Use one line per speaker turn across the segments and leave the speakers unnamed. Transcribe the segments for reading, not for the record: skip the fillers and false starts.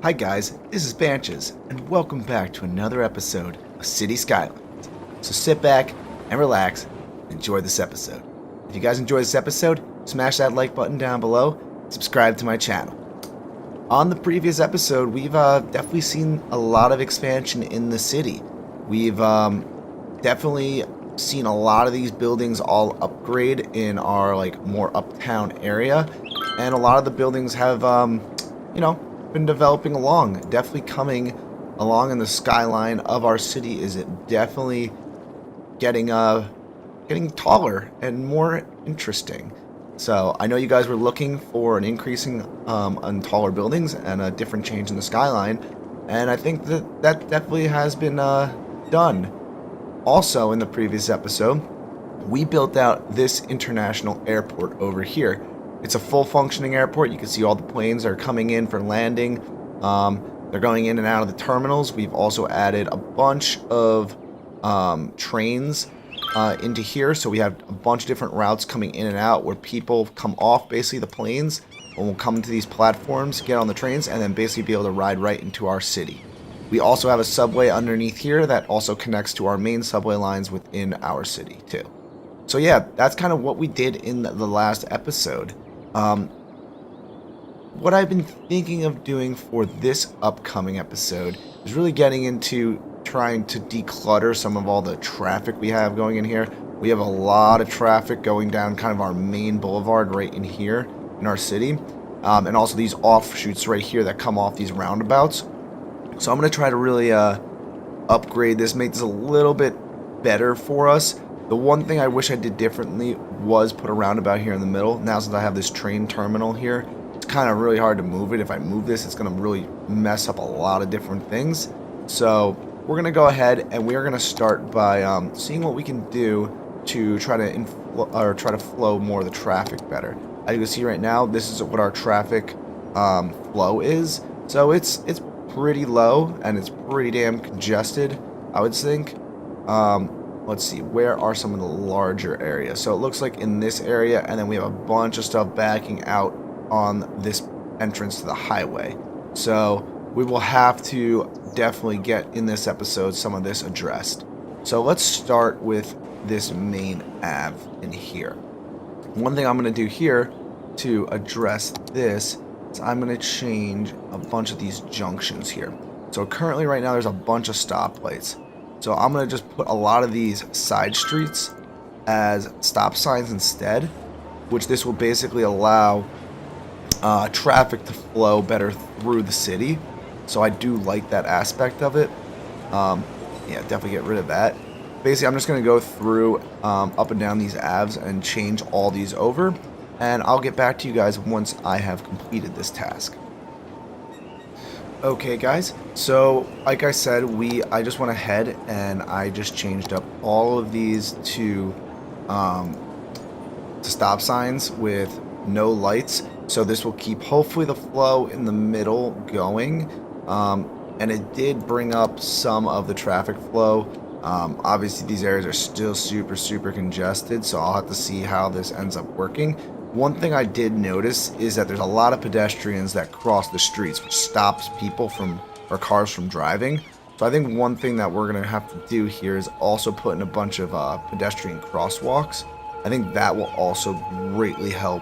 Hi guys, this is Banches, and welcome back to another episode of Cities Skylines. So sit back and relax and enjoy this episode. If you guys enjoy this episode, smash that like button down below, subscribe to my channel. On the previous episode, we've definitely seen a lot of expansion in the city. We've definitely seen a lot of these buildings all upgrade in our more uptown area, and a lot of the buildings have been developing along, definitely coming along, in the skyline of our city is definitely getting taller and more interesting. So I know you guys were looking for an increasing on taller buildings and a different change in the skyline, and I think that definitely has been done. Also, in the previous episode, we built out this international airport over here. It's a full functioning airport. You can see all the planes are coming in for landing. They're going in and out of the terminals. We've also added a bunch of trains into here. So we have a bunch of different routes coming in and out where people come off basically the planes and will come to these platforms, get on the trains, and then basically be able to ride right into our city. We also have a subway underneath here that also connects to our main subway lines within our city too. So yeah, that's kind of what we did in the last episode. What I've been thinking of doing for this upcoming episode is really getting into trying to declutter some of all the traffic we have going in here. We have a lot of traffic going down kind of our main boulevard right in here in our city, and also these offshoots right here that come off these roundabouts. So I'm going to try to really upgrade this, make this a little bit better for us. The one thing I wish I did differently was put a roundabout here in the middle. Now since I have this train terminal here, it's kind of really hard to move it. If I move this, it's going to really mess up a lot of different things. So we're going to go ahead and we are going to start by seeing what we can do to try to flow more of the traffic better. As you can see right now, this is what our traffic flow is. So it's pretty low and it's pretty damn congested, I would think. Let's see, where are some of the larger areas? So it looks like in this area, and then we have a bunch of stuff backing out on this entrance to the highway. So we will have to definitely get in this episode some of this addressed. So let's start with this main Ave in here. One thing I'm going to do here to address this is I'm going to change a bunch of these junctions here. So currently right now there's a bunch of stoplights. So I'm going to just put a lot of these side streets as stop signs instead, which this will basically allow traffic to flow better through the city. So I do like that aspect of it. Yeah, definitely get rid of that. Basically, I'm just going to go through up and down these Avs and change all these over. And I'll get back to you guys once I have completed this task. Okay guys, so like I said, I just went ahead and I just changed up all of these to stop signs with no lights. So this will keep hopefully the flow in the middle going, and it did bring up some of the traffic flow. Obviously these areas are still super congested, so I'll have to see how this ends up working. One thing I did notice is that there's a lot of pedestrians that cross the streets, which stops people or cars from driving. So I think one thing that we're going to have to do here is also put in a bunch of pedestrian crosswalks. I think that will also greatly help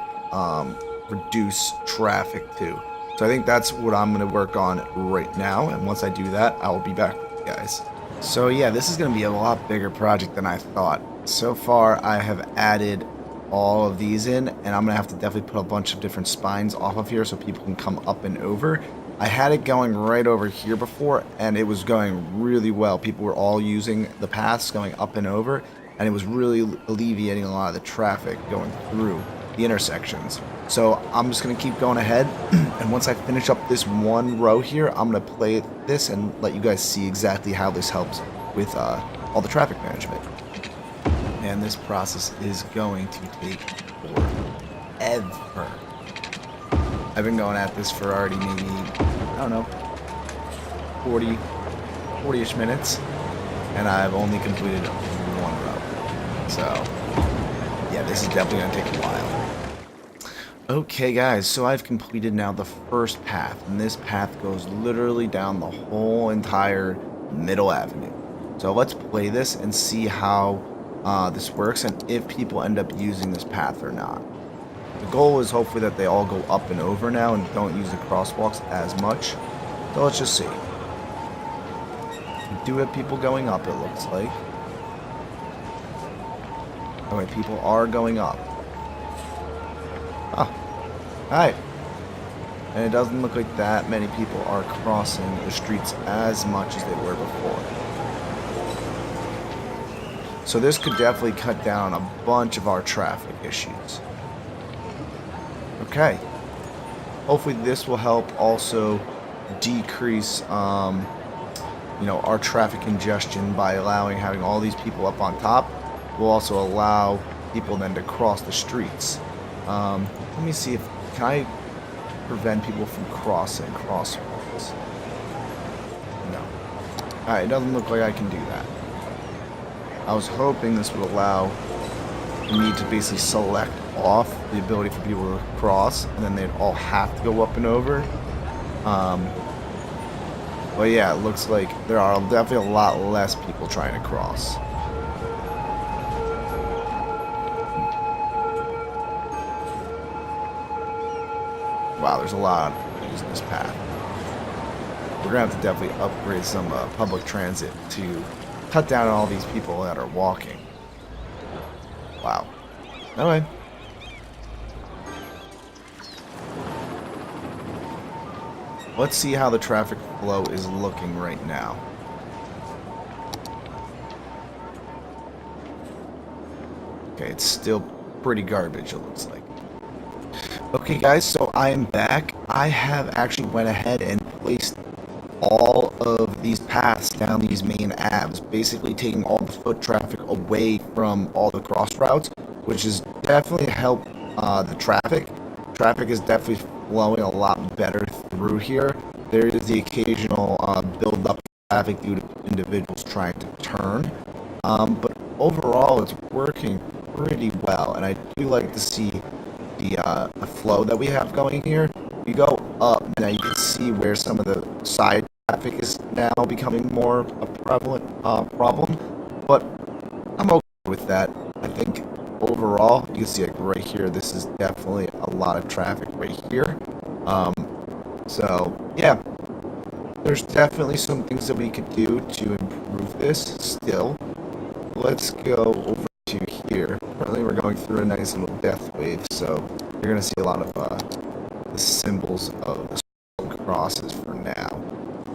reduce traffic too. So I think that's what I'm going to work on right now, and once I do that, I will be back with you guys. So yeah, this is going to be a lot bigger project than I thought. So far, I have added all of these in, and I'm gonna have to definitely put a bunch of different spines off of here so people can come up and over. I had it going right over here before, and it was going really well. People were all using the paths going up and over, and it was really alleviating a lot of the traffic going through the intersections. So I'm just gonna keep going ahead, and once I finish up this one row here, I'm gonna play this and let you guys see exactly how this helps with all the traffic management. And this process is going to take forever. I've been going at this for already maybe, I don't know, 40-ish minutes, and I've only completed one row. So yeah, this is definitely going to take a while. Okay guys, so I've completed now the first path, and this path goes literally down the whole entire middle avenue. So let's play this and see how this works and if people end up using this path or not. The goal is hopefully that they all go up and over now and don't use the crosswalks as much. So let's just see. We do have people going up, it looks like. Alright, people are going up. Oh, hi. And it doesn't look like that many people are crossing the streets as much as they were before. So this could definitely cut down a bunch of our traffic issues. Okay. Hopefully this will help also decrease, our traffic congestion by having all these people up on top. Will also allow people then to cross the streets. Let me see can I prevent people from crossing crosswalks? No. Alright, it doesn't look like I can do that. I was hoping this would allow me to basically select off the ability for people to cross, and then they'd all have to go up and over. But yeah, it looks like there are definitely a lot less people trying to cross. Wow, there's a lot of people using this path. We're going to have to definitely upgrade some public transit to cut down on all these people that are walking. Wow. Anyway. Let's see how the traffic flow is looking right now. Okay, it's still pretty garbage, it looks like. Okay guys, so I am back. I have actually went ahead and placed all of these paths down these main avs, basically taking all the foot traffic away from all the cross routes, which has definitely helped the traffic. Traffic is definitely flowing a lot better through here. There is the occasional build-up traffic due to individuals trying to turn, but overall it's working pretty well, and I do like to see the flow that we have going here. You go up, now you can see where some of the side traffic is now becoming more a prevalent problem, but I'm okay with that. I think overall, you can see like right here, this is definitely a lot of traffic right here. So yeah, there's definitely some things that we could do to improve this still. Let's go over to here. Currently we're going through a nice little death wave, so you're going to see a lot of the symbols of the crosses for now.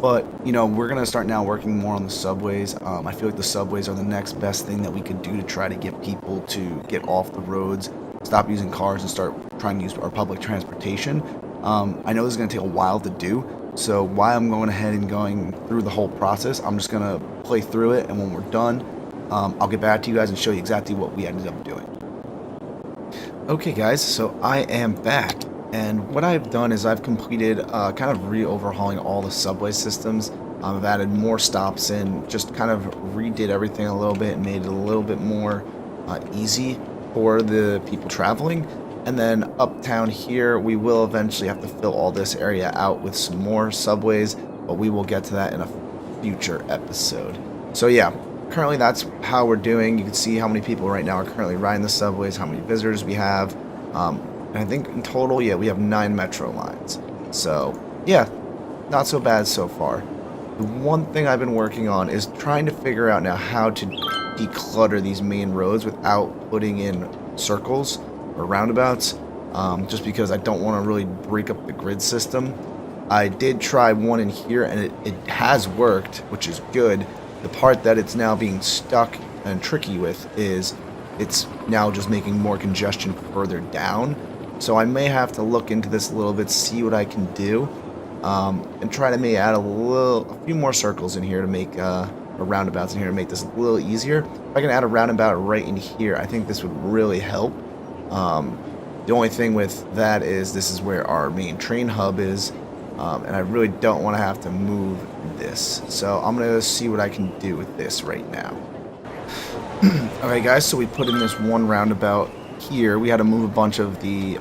But, we're going to start now working more on the subways. I feel like the subways are the next best thing that we could do to try to get people to get off the roads, stop using cars, and start trying to use our public transportation. I know this is going to take a while to do, so while I'm going ahead and going through the whole process, I'm just going to play through it, and when we're done, I'll get back to you guys and show you exactly what we ended up doing. Okay guys, so I am back, and what I've done is I've completed kind of re-overhauling all the subway systems. I've added more stops in, just kind of redid everything a little bit and made it a little bit more easy for the people traveling. And then uptown here, we will eventually have to fill all this area out with some more subways, but we will get to that in a future episode. So yeah, currently that's how we're doing. You can see how many people right now are currently riding the subways, how many visitors we have. And I think in total, yeah, we have 9 metro lines. So yeah, not so bad so far. The one thing I've been working on is trying to figure out now how to declutter these main roads without putting in circles or roundabouts, just because I don't want to really break up the grid system. I did try one in here, and it has worked, which is good. The part that it's now being stuck and tricky with is it's now just making more congestion further down. So I may have to look into this a little bit, see what I can do, and try to maybe add a few more circles in here to make or roundabouts in here to make this a little easier. If I can add a roundabout right in here, I think this would really help. The only thing with that is this is where our main train hub is, and I really don't want to have to move this. So I'm going to see what I can do with this right now. Alright guys, so we put in this one roundabout here. We had to move a bunch of the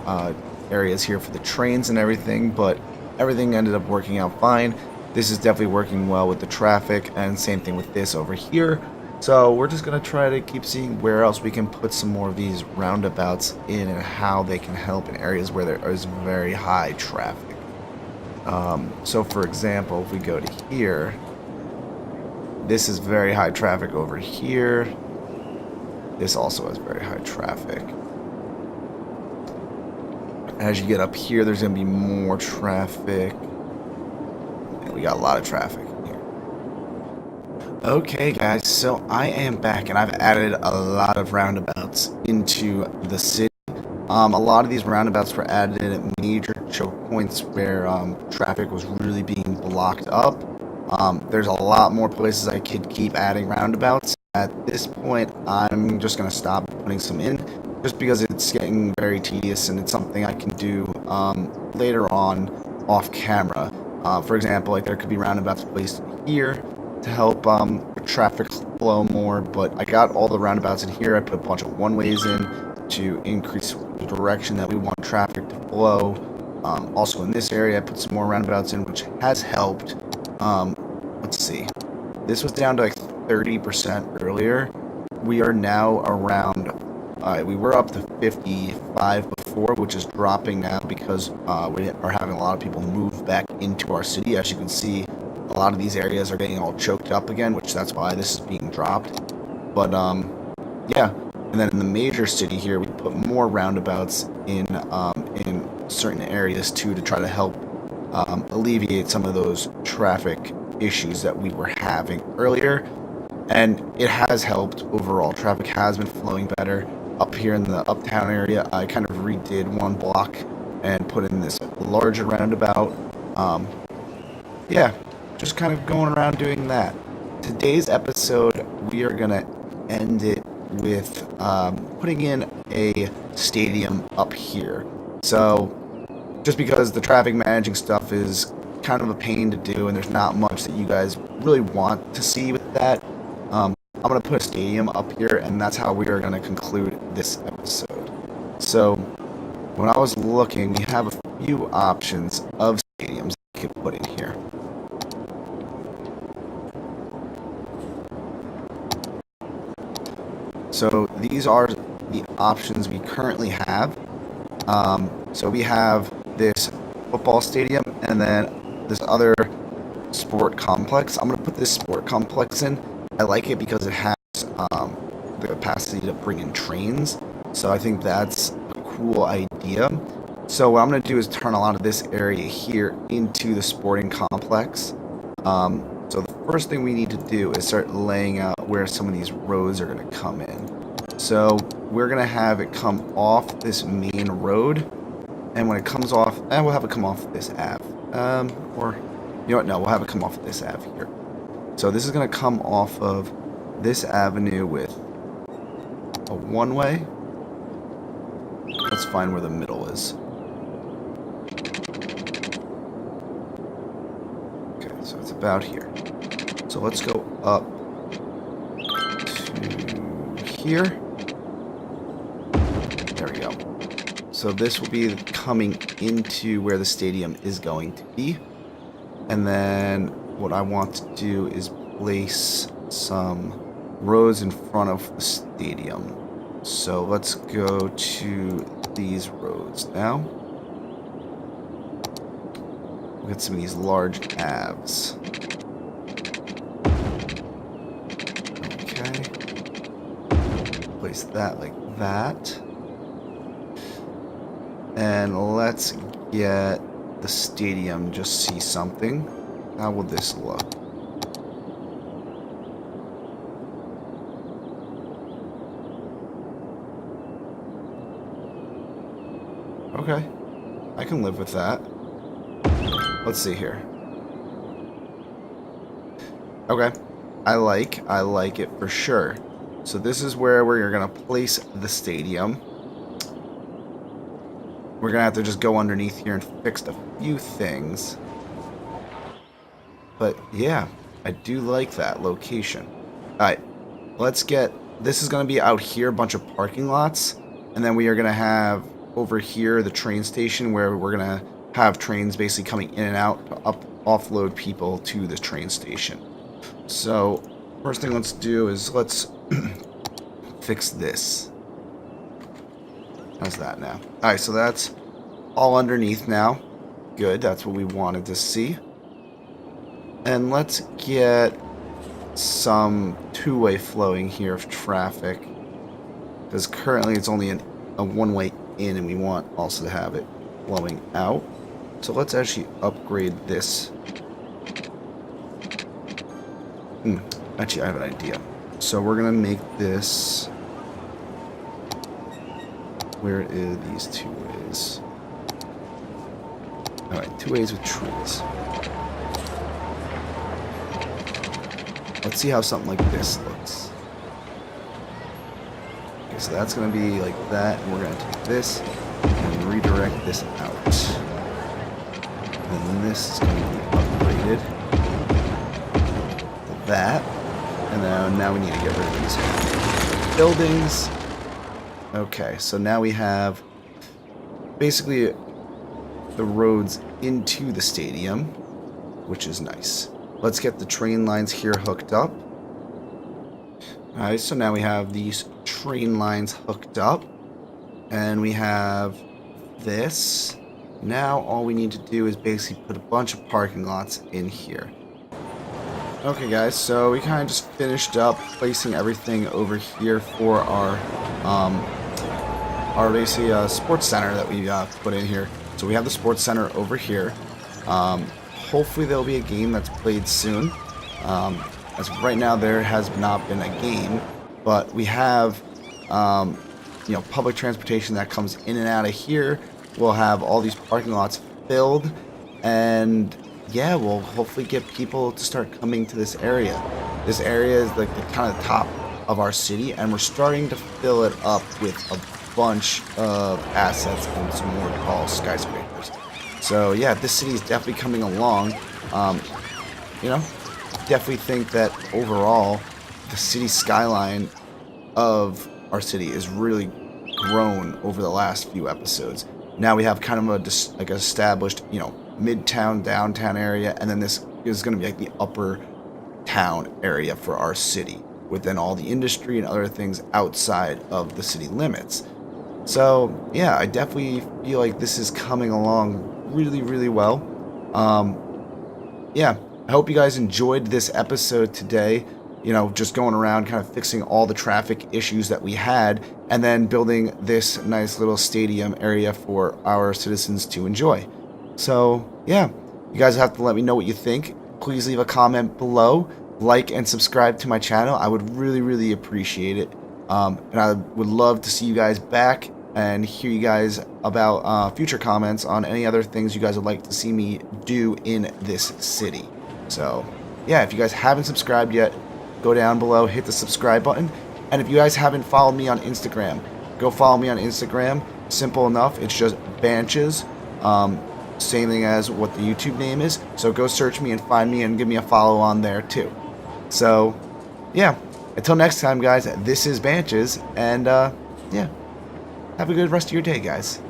areas here for the trains and everything, but everything ended up working out fine. This is definitely working well with the traffic, and same thing with this over here. So we're just going to try to keep seeing where else we can put some more of these roundabouts in and how they can help in areas where there is very high traffic. So for example, if we go to here, this is very high traffic over here. This also has very high traffic. As you get up here, there's going to be more traffic. And we got a lot of traffic here. Okay, guys, so I am back, and I've added a lot of roundabouts into the city. A lot of these roundabouts were added at major choke points where traffic was really being blocked up. There's a lot more places I could keep adding roundabouts. At this point, I'm just going to stop putting some in, just because it's getting very tedious, and it's something I can do later on off camera. For example, like there could be roundabouts placed here to help traffic flow more, but I got all the roundabouts in here. I put a bunch of one-ways in to increase the direction that we want traffic to flow. Also in this area, I put some more roundabouts in, which has helped. Let's see. This was down to like 30% earlier. We are now around, we were up to 55 before, which is dropping now because we are having a lot of people move back into our city. As you can see, a lot of these areas are getting all choked up again, which that's why this is being dropped. But yeah, and then in the major city here, we put more roundabouts in certain areas too, to try to help alleviate some of those traffic issues that we were having earlier. And it has helped overall. Traffic has been flowing better. Up here in the uptown area, I kind of redid one block and put in this larger roundabout. Yeah, just kind of going around doing that. Today's episode, we are going to end it with putting in a stadium up here. So, just because the traffic managing stuff is kind of a pain to do, and there's not much that you guys really want to see with that, I'm going to put a stadium up here, and that's how we are going to conclude this episode. So, when I was looking, we have a few options of stadiums we could put in here. So, these are the options we currently have. So we have this football stadium, and then this other sport complex. I'm going to put this sport complex in. I like it because it has the capacity to bring in trains, so I think that's a cool idea. So what I'm going to do is turn a lot of this area here into the sporting complex. So the first thing we need to do is start laying out where some of these roads are going to come in. So we're going to have it come off this main road, and when it comes off, we'll have it come off this Ave. Or, you know what, no, we'll have it come off this Ave here. So this is going to come off of this avenue with a one-way. Let's find where the middle is. Okay, so it's about here. So let's go up to here. There we go. So this will be coming into where the stadium is going to be. And then what I want to do is place some roads in front of the stadium. So let's go to these roads now. We'll get some of these large Avs. Okay. Place that like that. And let's get the stadium, just see something. How will this look? Okay, I can live with that. Let's see here. Okay, I like it for sure. So this is where we're gonna place the stadium. We're gonna have to just go underneath here and fix a few things. But yeah, I do like that location. Alright, let's get... This is gonna be out here, a bunch of parking lots. And then we are gonna have over here, the train station, where we're going to have trains basically coming in and out to offload people to the train station. So, first thing let's do is let's fix this. How's that now? Alright, so that's all underneath now. Good, that's what we wanted to see. And let's get some two-way flowing here of traffic. Because currently it's only a one-way in, and we want also to have it flowing out. So let's actually upgrade this. Actually, I have an idea. So we're going to make this... Where are these two ways? Alright, two ways with trees. Let's see how something like this looks. Okay, so that's going to be like that, and we're going to take this and redirect this out. And then this is going to be upgraded to that. And now we need to get rid of these buildings. Okay, so now we have basically the roads into the stadium, which is nice. Let's get the train lines here hooked up. Alright, so now we have these train lines hooked up. And we have this. Now all we need to do is basically put a bunch of parking lots in here. Okay guys, so we kind of just finished up placing everything over here for our basically sports center that we put in here. So we have the sports center over here. Hopefully there'll be a game that's played soon. As of right now, there has not been a game, but we have public transportation that comes in and out of here. We'll have all these parking lots filled, and yeah, we'll hopefully get people to start coming to this area. This area is like the kind of top of our city, and we're starting to fill it up with a bunch of assets and some more tall skyscrapers. So yeah, this city is definitely coming along. Definitely think that overall the city skyline of our city is really grown over the last few episodes. Now we have kind of a established, midtown, downtown area, and then this is going to be like the upper town area for our city, within all the industry and other things outside of the city limits. So yeah, I definitely feel like this is coming along really, really well. Yeah, I hope you guys enjoyed this episode today. Just going around kind of fixing all the traffic issues that we had, and then building this nice little stadium area for our citizens to enjoy. So yeah, you guys have to let me know what you think. Please leave a comment below, like and subscribe to my channel. I would really, really appreciate it. And I would love to see you guys back and hear you guys about future comments on any other things you guys would like to see me do in this city. So yeah, if you guys haven't subscribed yet, go down below, hit the subscribe button. And if you guys haven't followed me on Instagram, go follow me on Instagram. Simple enough. It's just Banches. Same thing as what the YouTube name is. So go search me and find me and give me a follow on there too. So yeah, until next time guys, this is Banches, and yeah, have a good rest of your day guys.